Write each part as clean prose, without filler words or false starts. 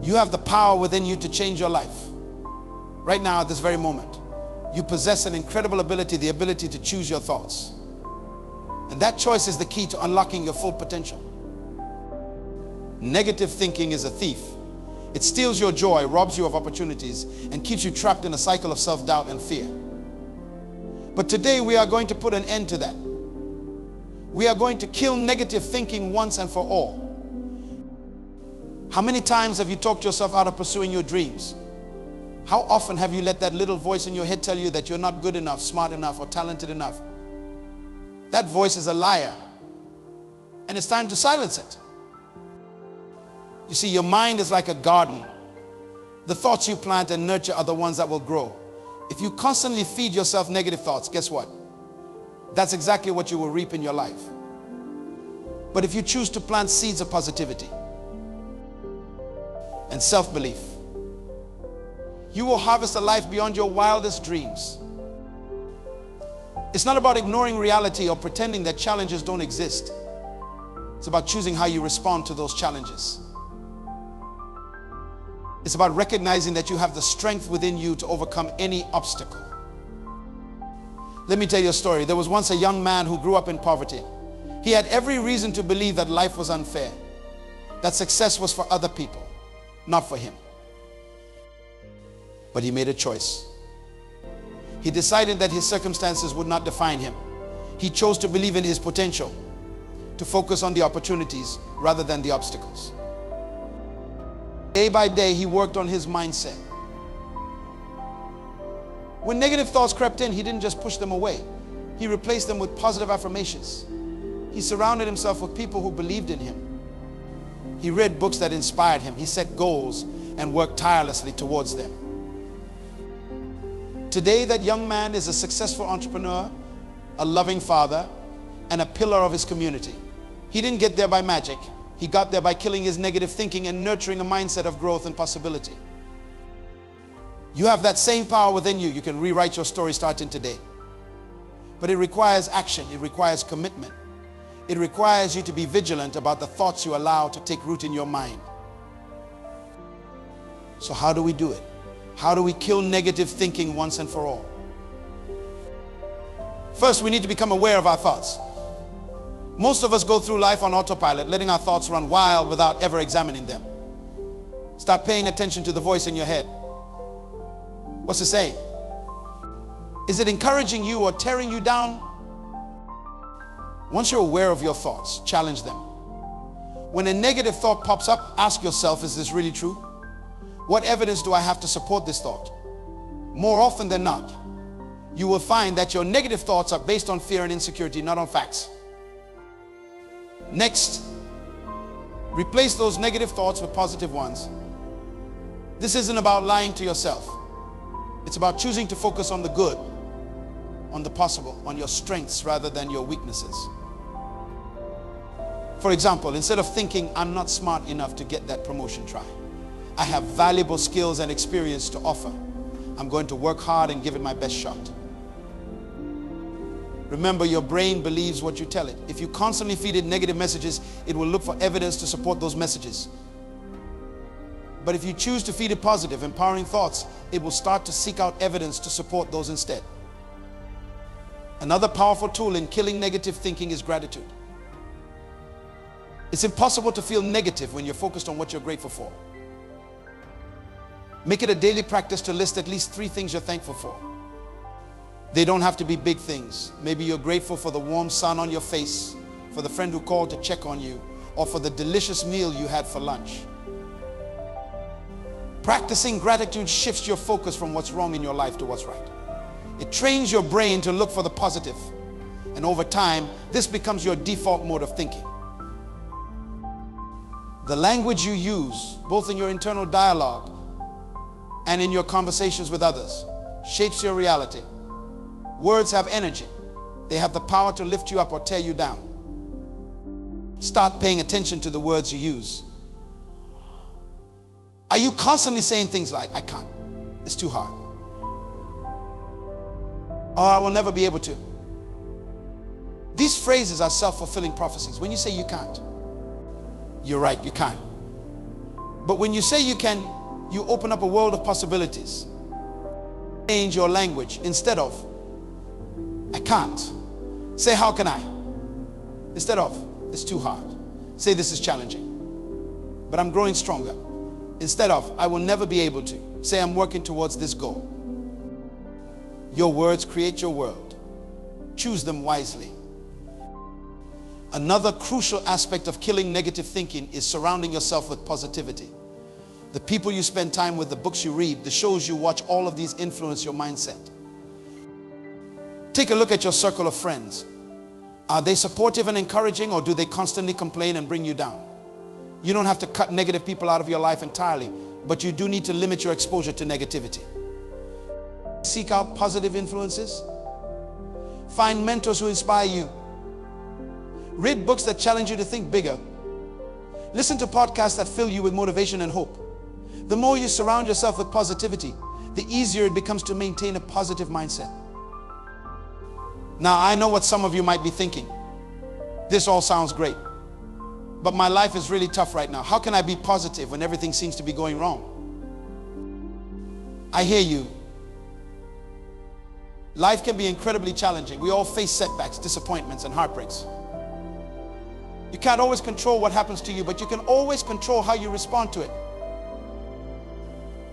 You have the power within you to change your life. Right now, at this very moment, you possess an incredible ability, the ability to choose your thoughts. And that choice is the key to unlocking your full potential. Negative thinking is a thief. It steals your joy, robs you of opportunities, and keeps you trapped in a cycle of self-doubt and fear. But today we are going to put an end to that. We are going to kill negative thinking once and for all. How many times have you talked yourself out of pursuing your dreams? How often have you let that little voice in your head tell you that you're not good enough, smart enough, or talented enough? That voice is a liar. And it's time to silence it. You see, your mind is like a garden. The thoughts you plant and nurture are the ones that will grow. If you constantly feed yourself negative thoughts, guess what? That's exactly what you will reap in your life. But if you choose to plant seeds of positivity and self-belief, you will harvest a life beyond your wildest dreams. It's not about ignoring reality or pretending that challenges don't exist. It's about choosing how you respond to those challenges. It's about recognizing that you have the strength within you to overcome any obstacle. Let me tell you a story. There was once a young man who grew up in poverty. He had every reason to believe that life was unfair, that success was for other people, not for him. But he made a choice. He decided that his circumstances would not define him. He chose to believe in his potential, to focus on the opportunities rather than the obstacles. Day by day, he worked on his mindset. When negative thoughts crept in, he didn't just push them away. He replaced them with positive affirmations. He surrounded himself with people who believed in him. He read books that inspired him. He set goals and worked tirelessly towards them. Today, that young man is a successful entrepreneur, a loving father, and a pillar of his community. He didn't get there by magic. He got there by killing his negative thinking and nurturing a mindset of growth and possibility. You have that same power within you. You can rewrite your story starting today. But it requires action. It requires commitment. It requires you to be vigilant about the thoughts you allow to take root in your mind. So how do we do it? How do we kill negative thinking once and for all? First, we need to become aware of our thoughts. Most of us go through life on autopilot, letting our thoughts run wild without ever examining them. Start paying attention to the voice in your head. What's it saying? Is it encouraging you or tearing you down? Once you're aware of your thoughts, challenge them. When a negative thought pops up, ask yourself, is this really true? What evidence do I have to support this thought? More often than not, you will find that your negative thoughts are based on fear and insecurity, not on facts. Next, replace those negative thoughts with positive ones. This isn't about lying to yourself. It's about choosing to focus on the good, on the possible, on your strengths rather than your weaknesses. For example, instead of thinking, I'm not smart enough to get that promotion, try, I have valuable skills and experience to offer. I'm going to work hard and give it my best shot. Remember, your brain believes what you tell it. If you constantly feed it negative messages, it will look for evidence to support those messages. But if you choose to feed it positive, empowering thoughts, it will start to seek out evidence to support those instead. Another powerful tool in killing negative thinking is gratitude. It's impossible to feel negative when you're focused on what you're grateful for. Make it a daily practice to list at least 3 things you're thankful for. They don't have to be big things. Maybe you're grateful for the warm sun on your face, for the friend who called to check on you, or for the delicious meal you had for lunch. Practicing gratitude shifts your focus from what's wrong in your life to what's right. It trains your brain to look for the positive. And over time, this becomes your default mode of thinking. The language you use, both in your internal dialogue and in your conversations with others, shapes your reality. Words have energy. They have the power to lift you up or tear you down. Start paying attention to the words you use. Are you constantly saying things like, I can't, it's too hard, or I will never be able to? These phrases are self-fulfilling prophecies. When you say you can't, you're right, you can't. But when you say you can, you open up a world of possibilities. Change your language. Instead of, I can't. Say, how can I? Instead of, it's too hard. Say, this is challenging, but I'm growing stronger. Instead of, I will never be able to. Say, I'm working towards this goal. Your words create your world. Choose them wisely. Another crucial aspect of killing negative thinking is surrounding yourself with positivity. The people you spend time with, the books you read, the shows you watch, all of these influence your mindset. Take a look at your circle of friends. Are they supportive and encouraging, or do they constantly complain and bring you down? You don't have to cut negative people out of your life entirely, but you do need to limit your exposure to negativity. Seek out positive influences. Find mentors who inspire you. Read books that challenge you to think bigger. Listen to podcasts that fill you with motivation and hope. The more you surround yourself with positivity, the easier it becomes to maintain a positive mindset. Now, I know what some of you might be thinking. This all sounds great, but my life is really tough right now. How can I be positive when everything seems to be going wrong? I hear you. Life can be incredibly challenging. We all face setbacks, disappointments, and heartbreaks. You can't always control what happens to you, but you can always control how you respond to it.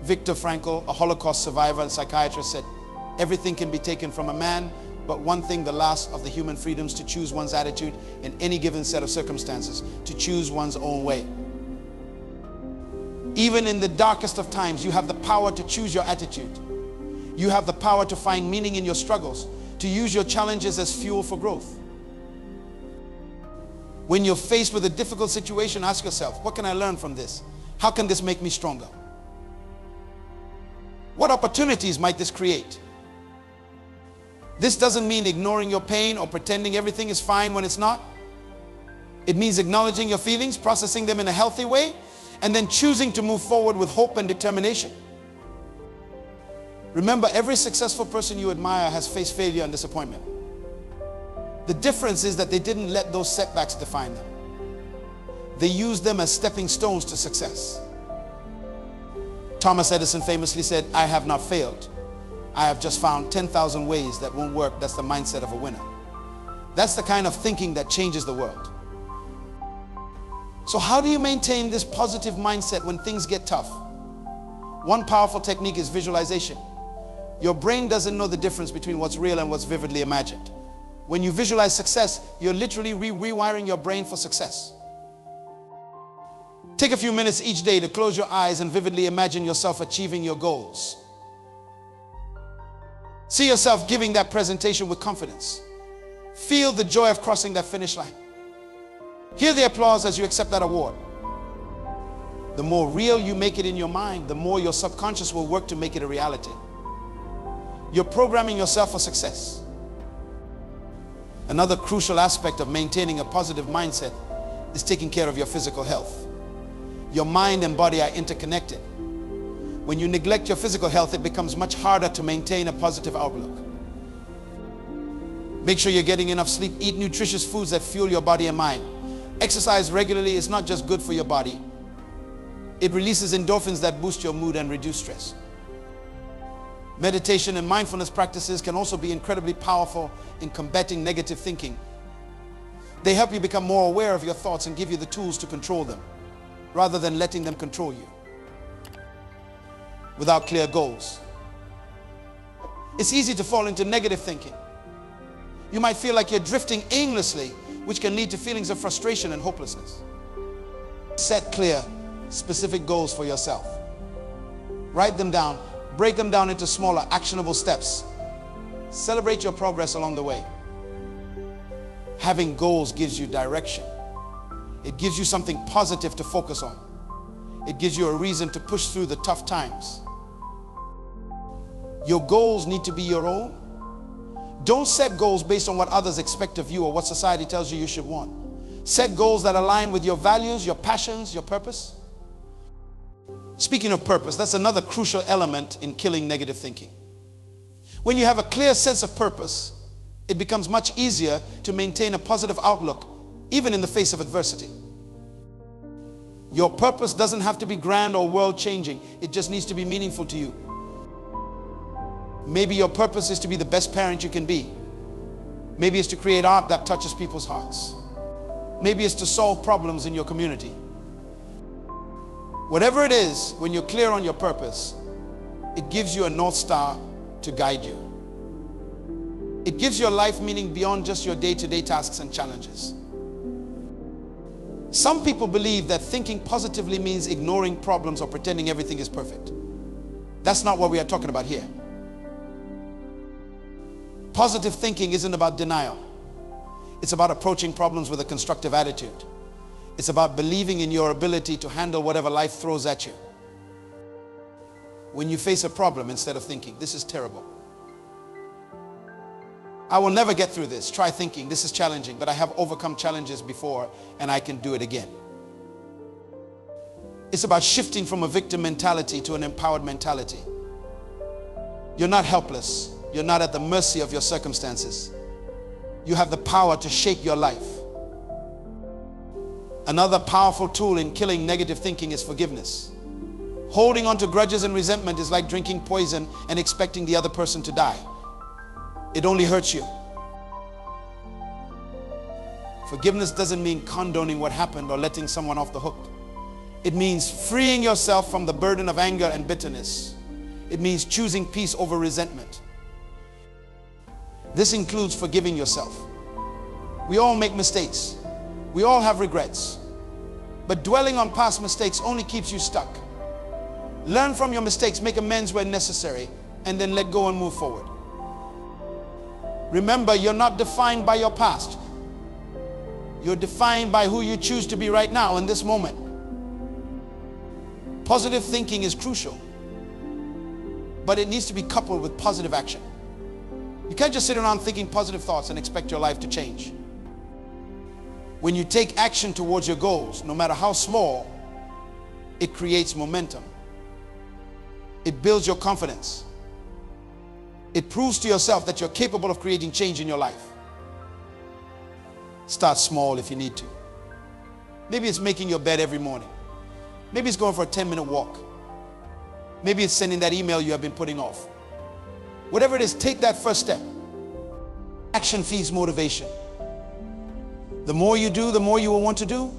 Viktor Frankl, a Holocaust survivor and psychiatrist, said, everything can be taken from a man, but one thing, the last of the human freedoms, to choose one's attitude in any given set of circumstances, to choose one's own way. Even in the darkest of times, you have the power to choose your attitude. You have the power to find meaning in your struggles, to use your challenges as fuel for growth. When you're faced with a difficult situation, ask yourself, what can I learn from this? How can this make me stronger? What opportunities might this create? This doesn't mean ignoring your pain or pretending everything is fine when it's not. It means acknowledging your feelings, processing them in a healthy way, and then choosing to move forward with hope and determination. Remember, every successful person you admire has faced failure and disappointment. The difference is that they didn't let those setbacks define them. They used them as stepping stones to success. Thomas Edison famously said, I have not failed. I have just found 10,000 ways that won't work. That's the mindset of a winner. That's the kind of thinking that changes the world. So how do you maintain this positive mindset when things get tough? One powerful technique is visualization. Your brain doesn't know the difference between what's real and what's vividly imagined. When you visualize success, you're literally rewiring your brain for success. Take a few minutes each day to close your eyes and vividly imagine yourself achieving your goals. See yourself giving that presentation with confidence. Feel the joy of crossing that finish line. Hear the applause as you accept that award. The more real you make it in your mind, the more your subconscious will work to make it a reality. You're programming yourself for success. Another crucial aspect of maintaining a positive mindset is taking care of your physical health. Your mind and body are interconnected. When you neglect your physical health, it becomes much harder to maintain a positive outlook. Make sure you're getting enough sleep. Eat nutritious foods that fuel your body and mind. Exercise regularly is not just good for your body. It releases endorphins that boost your mood and reduce stress. Meditation and mindfulness practices can also be incredibly powerful in combating negative thinking. They help you become more aware of your thoughts and give you the tools to control them, rather than letting them control you. Without clear goals, it's easy to fall into negative thinking. You might feel like you're drifting aimlessly, which can lead to feelings of frustration and hopelessness. Set clear, specific goals for yourself. Write them down. Break them down into smaller, actionable steps. Celebrate your progress along the way. Having goals gives you direction. It gives you something positive to focus on. It gives you a reason to push through the tough times. Your goals need to be your own. Don't set goals based on what others expect of you or what society tells you you should want. Set goals that align with your values, your passions, your purpose. Speaking of purpose, that's another crucial element in killing negative thinking. When you have a clear sense of purpose, it becomes much easier to maintain a positive outlook, even in the face of adversity. Your purpose doesn't have to be grand or world-changing. It just needs to be meaningful to you. Maybe your purpose is to be the best parent you can be. Maybe it's to create art that touches people's hearts. Maybe it's to solve problems in your community. Whatever it is, when you're clear on your purpose, it gives you a North Star to guide you. It gives your life meaning beyond just your day-to-day tasks and challenges. Some people believe that thinking positively means ignoring problems or pretending everything is perfect. That's not what we are talking about here. Positive thinking isn't about denial. It's about approaching problems with a constructive attitude. It's about believing in your ability to handle whatever life throws at you. When you face a problem, instead of thinking, this is terrible, I will never get through this. Try thinking, this is challenging, but I have overcome challenges before and I can do it again. It's about shifting from a victim mentality to an empowered mentality. You're not helpless. You're not at the mercy of your circumstances. You have the power to shape your life. Another powerful tool in killing negative thinking is forgiveness. Holding on to grudges and resentment is like drinking poison and expecting the other person to die. It only hurts you. Forgiveness doesn't mean condoning what happened or letting someone off the hook. It means freeing yourself from the burden of anger and bitterness. It means choosing peace over resentment. This includes forgiving yourself. We all make mistakes. We all have regrets. But dwelling on past mistakes only keeps you stuck. Learn from your mistakes, make amends where necessary, and then let go and move forward. Remember, you're not defined by your past. You're defined by who you choose to be right now in this moment. Positive thinking is crucial, but it needs to be coupled with positive action. You can't just sit around thinking positive thoughts and expect your life to change. When you take action towards your goals, no matter how small, it creates momentum. It builds your confidence. It proves to yourself that you're capable of creating change in your life. Start small if you need to. Maybe it's making your bed every morning. Maybe it's going for a 10-minute walk. Maybe it's sending that email you have been putting off. Whatever it is, take that first step. Action feeds motivation. The more you do, the more you will want to do.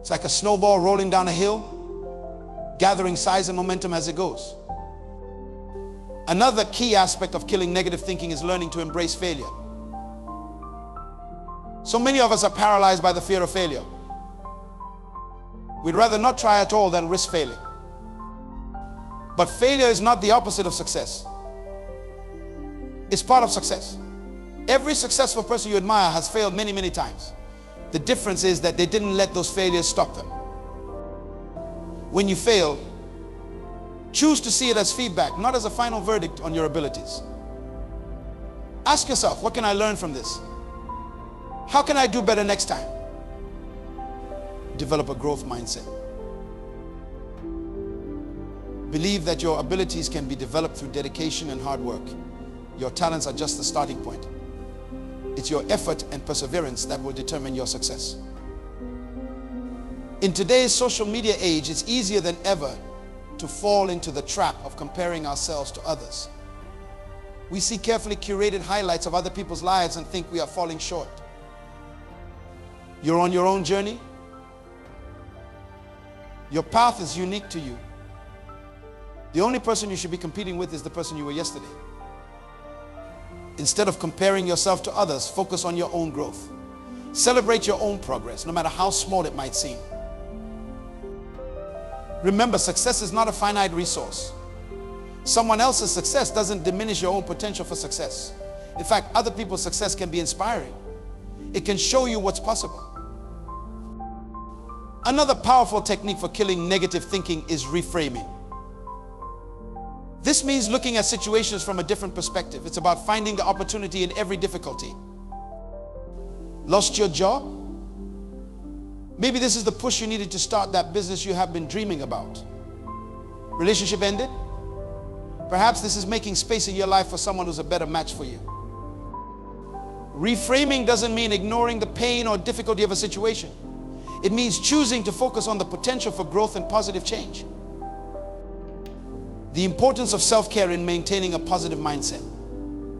It's like a snowball rolling down a hill, gathering size and momentum as it goes. Another key aspect of killing negative thinking is learning to embrace failure. So many of us are paralyzed by the fear of failure. We'd rather not try at all than risk failing. But failure is not the opposite of success. It's part of success. Every successful person you admire has failed many, many times. The difference is that they didn't let those failures stop them. When you fail, choose to see it as feedback, not as a final verdict on your abilities. Ask yourself, what can I learn from this? How can I do better next time? Develop a growth mindset. Believe that your abilities can be developed through dedication and hard work. Your talents are just the starting point. It's your effort and perseverance that will determine your success. In today's social media age, it's easier than ever to fall into the trap of comparing ourselves to others. We see carefully curated highlights of other people's lives and think we are falling short. You're on your own journey. Your path is unique to you. The only person you should be competing with is the person you were yesterday. Instead of comparing yourself to others, focus on your own growth. Celebrate your own progress, no matter how small it might seem. Remember, success is not a finite resource. Someone else's success doesn't diminish your own potential for success. In fact, other people's success can be inspiring. It can show you what's possible. Another powerful technique for killing negative thinking is reframing. This means looking at situations from a different perspective. It's about finding the opportunity in every difficulty. Lost your job? Maybe this is the push you needed to start that business you have been dreaming about. Relationship ended? Perhaps this is making space in your life for someone who's a better match for you. Reframing doesn't mean ignoring the pain or difficulty of a situation. It means choosing to focus on the potential for growth and positive change. The importance of self-care in maintaining a positive mindset.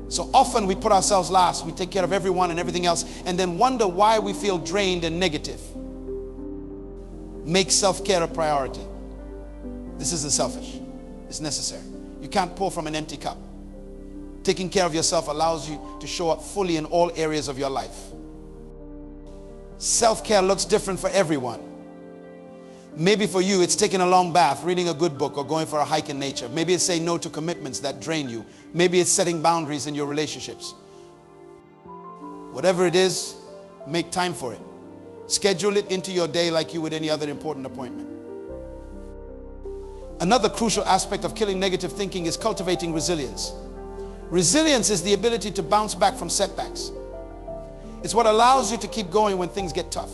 So often we put ourselves last, we take care of everyone and everything else, and then wonder why we feel drained and negative. Make self-care a priority. This isn't selfish, it's necessary. You can't pour from an empty cup. Taking care of yourself allows you to show up fully in all areas of your life. Self-care looks different for everyone. Maybe for you, it's taking a long bath, reading a good book, or going for a hike in nature. Maybe it's saying no to commitments that drain you. Maybe it's setting boundaries in your relationships. Whatever it is, make time for it. Schedule it into your day like you would any other important appointment. Another crucial aspect of killing negative thinking is cultivating resilience. Resilience is the ability to bounce back from setbacks. It's what allows you to keep going when things get tough.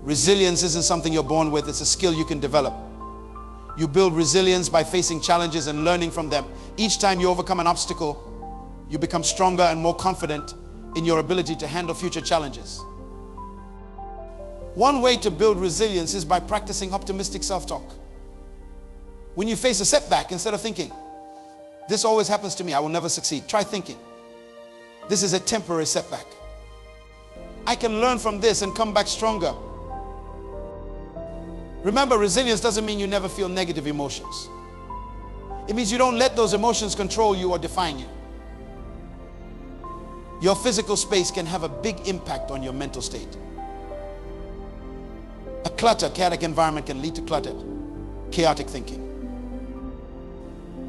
Resilience isn't something you're born with, it's a skill you can develop. You build resilience by facing challenges and learning from them. Each time you overcome an obstacle, you become stronger and more confident in your ability to handle future challenges. One way to build resilience is by practicing optimistic self-talk. When you face a setback, instead of thinking, "This always happens to me, I will never succeed," try thinking, "This is a temporary setback. I can learn from this and come back stronger." Remember, resilience doesn't mean you never feel negative emotions. It means you don't let those emotions control you or define you. Your physical space can have a big impact on your mental state. A chaotic environment can lead to chaotic thinking.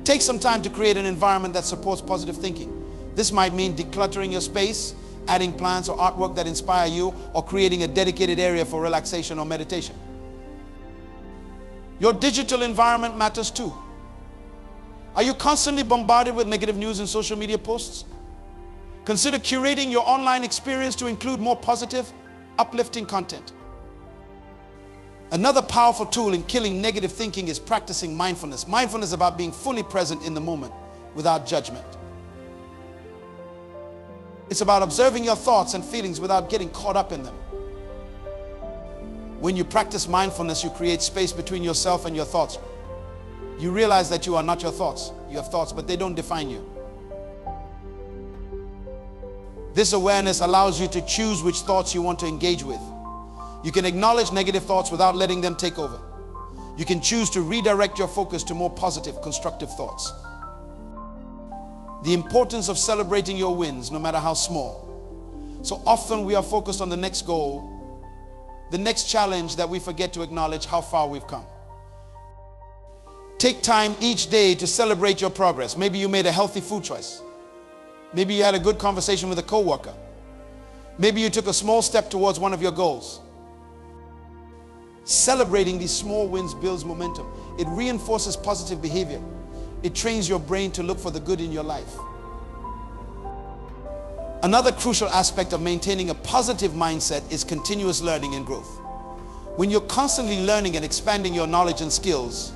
Take some time to create an environment that supports positive thinking. This might mean decluttering your space, adding plants or artwork that inspire you, or creating a dedicated area for relaxation or meditation. Your digital environment matters too. Are you constantly bombarded with negative news and social media posts? Consider curating your online experience to include more positive, uplifting content. Another powerful tool in killing negative thinking is practicing mindfulness. Mindfulness is about being fully present in the moment without judgment. It's about observing your thoughts and feelings without getting caught up in them. When you practice mindfulness, you create space between yourself and your thoughts. You realize that you are not your thoughts. You have thoughts, but they don't define you. This awareness allows you to choose which thoughts you want to engage with. You can acknowledge negative thoughts without letting them take over. You can choose to redirect your focus to more positive, constructive thoughts. The importance of celebrating your wins, no matter how small. So often we are focused on the next goal, the next challenge, that we forget to acknowledge how far we've come. Take time each day to celebrate your progress. Maybe you made a healthy food choice. Maybe you had a good conversation with a coworker. Maybe you took a small step towards one of your goals. Celebrating these small wins builds momentum. It reinforces positive behavior. It trains your brain to look for the good in your life. Another crucial aspect of maintaining a positive mindset is continuous learning and growth. When you're constantly learning and expanding your knowledge and skills,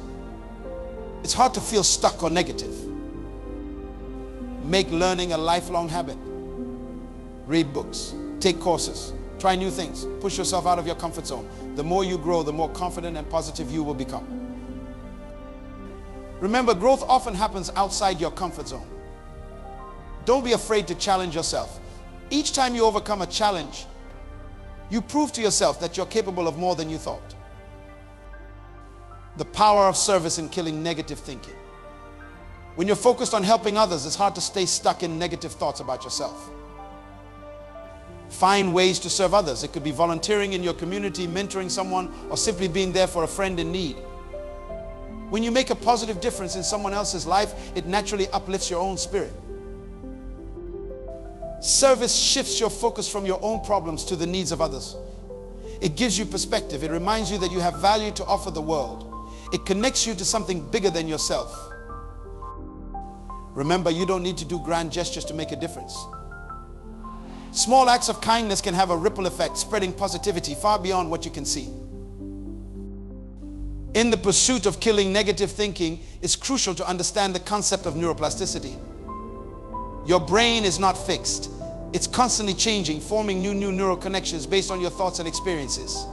it's hard to feel stuck or negative. Make learning a lifelong habit. Read books, take courses, try new things, push yourself out of your comfort zone. The more you grow, the more confident and positive you will become. Remember, growth often happens outside your comfort zone. Don't be afraid to challenge yourself. Each time you overcome a challenge, you prove to yourself that you're capable of more than you thought. The power of service in killing negative thinking. When you're focused on helping others, it's hard to stay stuck in negative thoughts about yourself. Find ways to serve others. It could be volunteering in your community, mentoring someone, or simply being there for a friend in need. When you make a positive difference in someone else's life, it naturally uplifts your own spirit. Service shifts your focus from your own problems to the needs of others. It gives you perspective. It reminds you that you have value to offer the world. It connects you to something bigger than yourself. Remember, you don't need to do grand gestures to make a difference. Small acts of kindness can have a ripple effect, spreading positivity far beyond what you can see. In the pursuit of killing negative thinking, it's crucial to understand the concept of neuroplasticity. Your brain is not fixed. It's constantly changing, forming new neural connections based on your thoughts and experiences.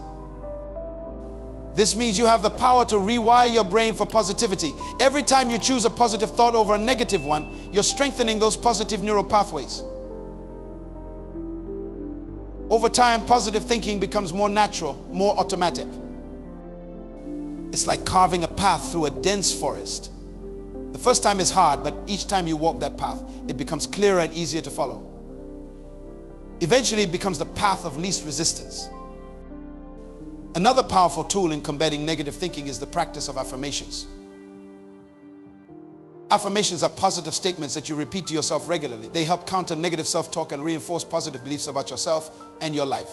This means you have the power to rewire your brain for positivity. Every time you choose a positive thought over a negative one, you're strengthening those positive neural pathways. Over time, positive thinking becomes more natural, more automatic. It's like carving a path through a dense forest. The first time is hard, but each time you walk that path, it becomes clearer and easier to follow. Eventually, it becomes the path of least resistance. Another powerful tool in combating negative thinking is the practice of affirmations. Affirmations are positive statements that you repeat to yourself regularly. They help counter negative self-talk and reinforce positive beliefs about yourself and your life.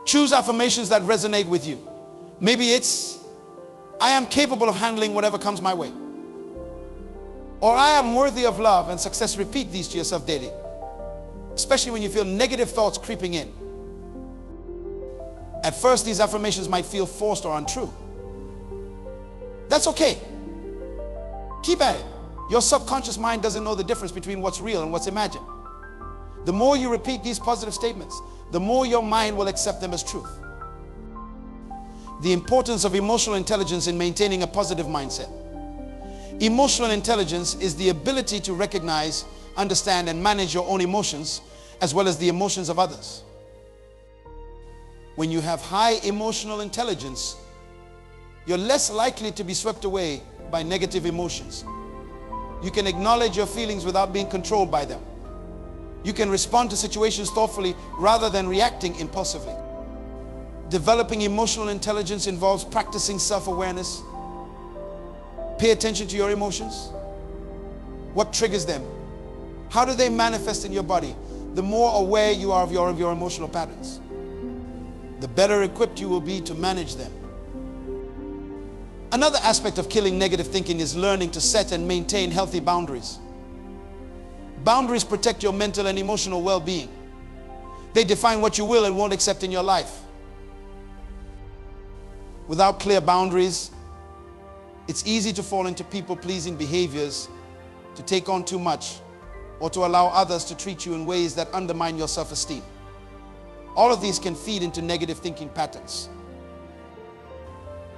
Choose affirmations that resonate with you. Maybe it's, I am capable of handling whatever comes my way. Or I am worthy of love and success. Repeat these to yourself daily, especially when you feel negative thoughts creeping in. At first, these affirmations might feel forced or untrue. That's okay. Keep at it. Your subconscious mind doesn't know the difference between what's real and what's imagined. The more you repeat these positive statements, the more your mind will accept them as truth. The importance of emotional intelligence in maintaining a positive mindset. Emotional intelligence is the ability to recognize, understand, and manage your own emotions as well as the emotions of others. When you have high emotional intelligence, you're less likely to be swept away by negative emotions. You can acknowledge your feelings without being controlled by them. You can respond to situations thoughtfully rather than reacting impulsively. Developing emotional intelligence involves practicing self-awareness. Pay attention to your emotions. What triggers them? How do they manifest in your body? The more aware you are of your emotional patterns, the better equipped you will be to manage them. Another aspect of killing negative thinking is learning to set and maintain healthy boundaries. Boundaries protect your mental and emotional well-being. They define what you will and won't accept in your life. Without clear boundaries, it's easy to fall into people-pleasing behaviors, to take on too much, or to allow others to treat you in ways that undermine your self-esteem. All of these can feed into negative thinking patterns.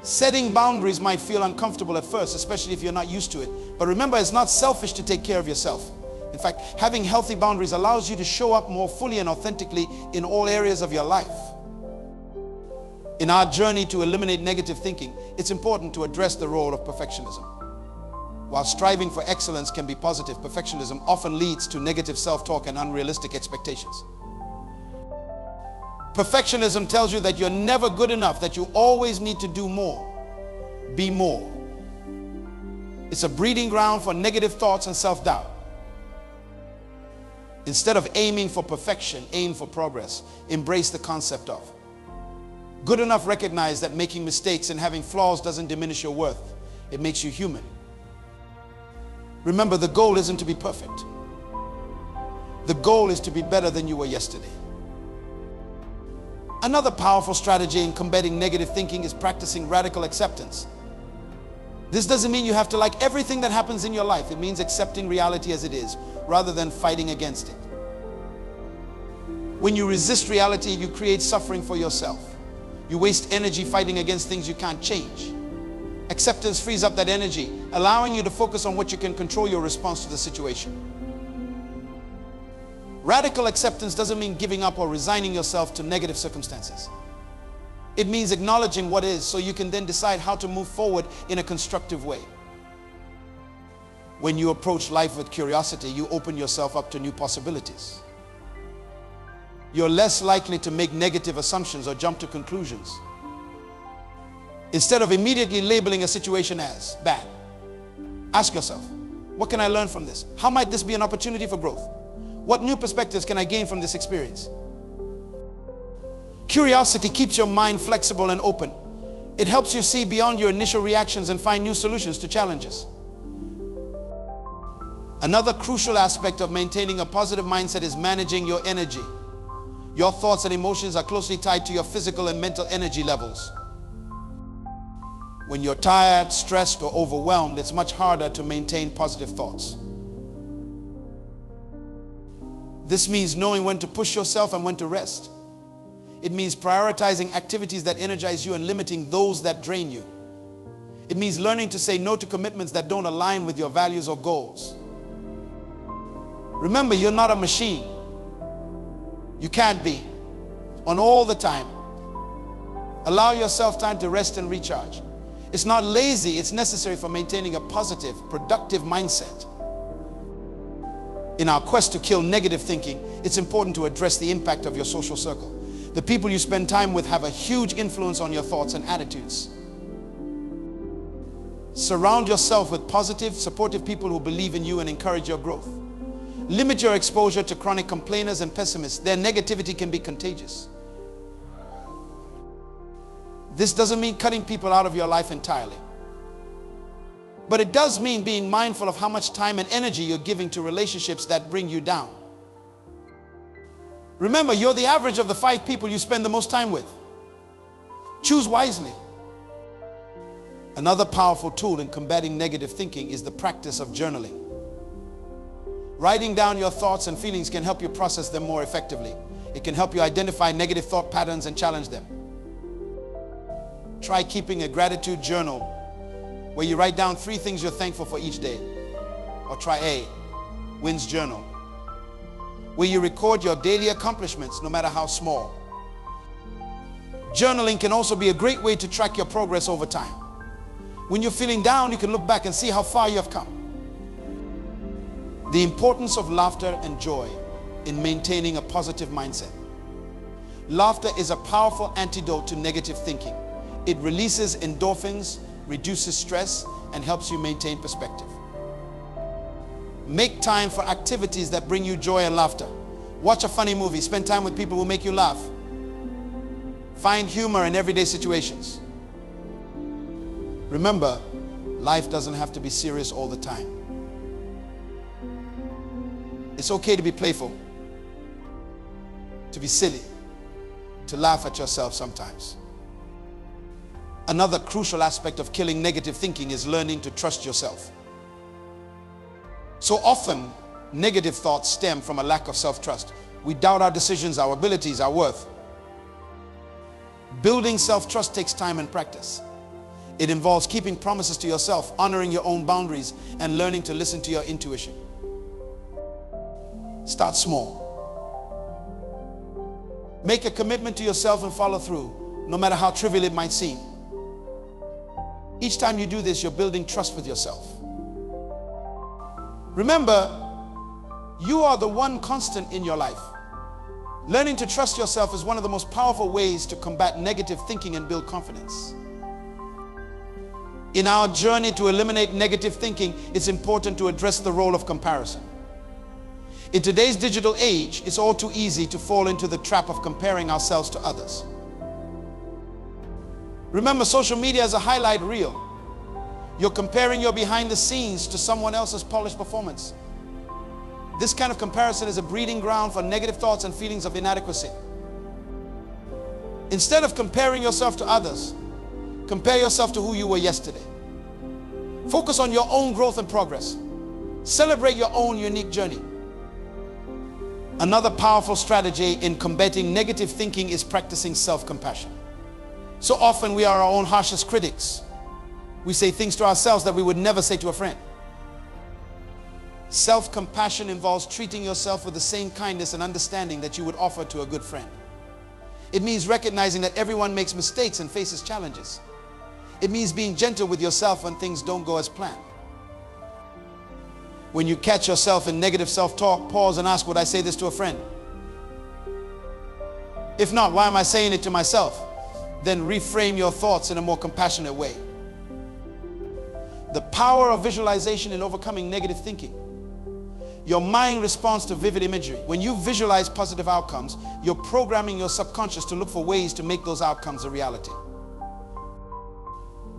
Setting boundaries might feel uncomfortable at first, especially if you're not used to it. But remember, it's not selfish to take care of yourself. In fact, having healthy boundaries allows you to show up more fully and authentically in all areas of your life. In our journey to eliminate negative thinking, it's important to address the role of perfectionism. While striving for excellence can be positive, perfectionism often leads to negative self-talk and unrealistic expectations. Perfectionism tells you that you're never good enough, that you always need to do more, be more. It's a breeding ground for negative thoughts and self-doubt. Instead of aiming for perfection, aim for progress. Embrace the concept of good enough. Recognize that making mistakes and having flaws doesn't diminish your worth. It makes you human. Remember, the goal isn't to be perfect. The goal is to be better than you were yesterday. Another powerful strategy in combating negative thinking is practicing radical acceptance. This doesn't mean you have to like everything that happens in your life. It means accepting reality as it is, rather than fighting against it. When you resist reality, you create suffering for yourself. You waste energy fighting against things you can't change. Acceptance frees up that energy, allowing you to focus on what you can control, your response to the situation. Radical acceptance doesn't mean giving up or resigning yourself to negative circumstances. It means acknowledging what is, so you can then decide how to move forward in a constructive way. When you approach life with curiosity, you open yourself up to new possibilities. You're less likely to make negative assumptions or jump to conclusions. Instead of immediately labeling a situation as bad, ask yourself, what can I learn from this? How might this be an opportunity for growth? What new perspectives can I gain from this experience? Curiosity keeps your mind flexible and open. It helps you see beyond your initial reactions and find new solutions to challenges. Another crucial aspect of maintaining a positive mindset is managing your energy. Your thoughts and emotions are closely tied to your physical and mental energy levels. When you're tired, stressed, or overwhelmed, it's much harder to maintain positive thoughts. This means knowing when to push yourself and when to rest. It means prioritizing activities that energize you and limiting those that drain you. It means learning to say no to commitments that don't align with your values or goals. Remember, you're not a machine. You can't be on all the time. Allow yourself time to rest and recharge. It's not lazy, it's necessary for maintaining a positive, productive mindset. In our quest to kill negative thinking, it's important to address the impact of your social circle. The people you spend time with have a huge influence on your thoughts and attitudes. Surround yourself with positive, supportive people who believe in you and encourage your growth. Limit your exposure to chronic complainers and pessimists. Their negativity can be contagious. This doesn't mean cutting people out of your life entirely. But it does mean being mindful of how much time and energy you're giving to relationships that bring you down. Remember, you're the average of the 5 people you spend the most time with. Choose wisely. Another powerful tool in combating negative thinking is the practice of journaling. Writing down your thoughts and feelings can help you process them more effectively. It can help you identify negative thought patterns and challenge them. Try keeping a gratitude journal where you write down 3 things you're thankful for each day. Or try A, Wins Journal, where you record your daily accomplishments, no matter how small. Journaling can also be a great way to track your progress over time. When you're feeling down, you can look back and see how far you have come. The importance of laughter and joy in maintaining a positive mindset. Laughter is a powerful antidote to negative thinking. It releases endorphins, reduces stress, and helps you maintain perspective. Make time for activities that bring you joy and laughter. Watch a funny movie. Spend time with people who make you laugh. Find humor in everyday situations. Remember, life doesn't have to be serious all the time. It's okay to be playful, to be silly, to laugh at yourself sometimes. Another crucial aspect of killing negative thinking is learning to trust yourself. So often, negative thoughts stem from a lack of self-trust. We doubt our decisions, our abilities, our worth. Building self-trust takes time and practice. It involves keeping promises to yourself, honoring your own boundaries, and learning to listen to your intuition. Start small. Make a commitment to yourself and follow through, no matter how trivial it might seem. Each time you do this, you're building trust with yourself. Remember, you are the one constant in your life. Learning to trust yourself is one of the most powerful ways to combat negative thinking and build confidence. In our journey to eliminate negative thinking, it's important to address the role of comparison. In today's digital age, it's all too easy to fall into the trap of comparing ourselves to others. Remember, social media is a highlight reel. You're comparing your behind the scenes to someone else's polished performance. This kind of comparison is a breeding ground for negative thoughts and feelings of inadequacy. Instead of comparing yourself to others, compare yourself to who you were yesterday. Focus on your own growth and progress. Celebrate your own unique journey. Another powerful strategy in combating negative thinking is practicing self-compassion. So often we are our own harshest critics. We say things to ourselves that we would never say to a friend. Self-compassion involves treating yourself with the same kindness and understanding that you would offer to a good friend. It means recognizing that everyone makes mistakes and faces challenges. It means being gentle with yourself when things don't go as planned. When you catch yourself in negative self-talk, pause and ask, would I say this to a friend? If not, why am I saying it to myself? Then reframe your thoughts in a more compassionate way. The power of visualization in overcoming negative thinking. Your mind responds to vivid imagery. When you visualize positive outcomes, you're programming your subconscious to look for ways to make those outcomes a reality.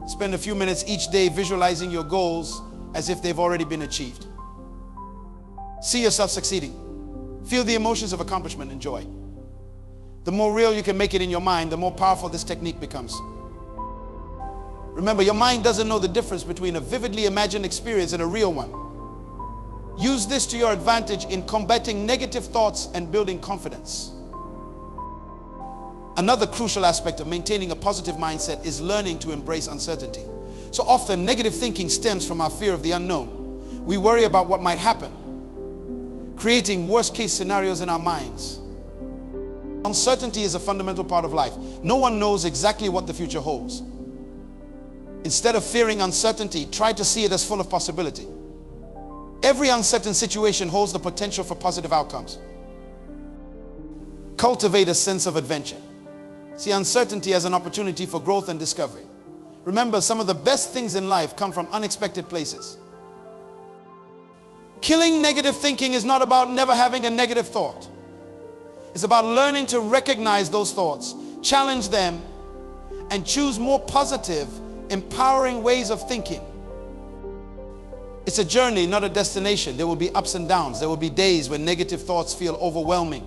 Spend a few minutes each day visualizing your goals as if they've already been achieved. See yourself succeeding. Feel the emotions of accomplishment and joy. The more real you can make it in your mind, the more powerful this technique becomes. Remember, your mind doesn't know the difference between a vividly imagined experience and a real one. Use this to your advantage in combating negative thoughts and building confidence. Another crucial aspect of maintaining a positive mindset is learning to embrace uncertainty. So often, negative thinking stems from our fear of the unknown. We worry about what might happen, creating worst-case scenarios in our minds. Uncertainty is a fundamental part of life. No one knows exactly what the future holds. Instead of fearing uncertainty, try to see it as full of possibility. Every uncertain situation holds the potential for positive outcomes. Cultivate a sense of adventure. See uncertainty as an opportunity for growth and discovery. Remember, some of the best things in life come from unexpected places. Killing negative thinking is not about never having a negative thought. It's about learning to recognize those thoughts, challenge them, and choose more positive, empowering ways of thinking. It's a journey, not a destination. There will be ups and downs. There will be days when negative thoughts feel overwhelming.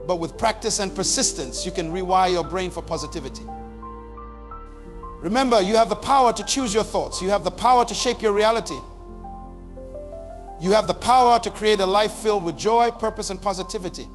But with practice and persistence, you can rewire your brain for positivity. Remember, you have the power to choose your thoughts. You have the power to shape your reality. You have the power to create a life filled with joy, purpose, and positivity.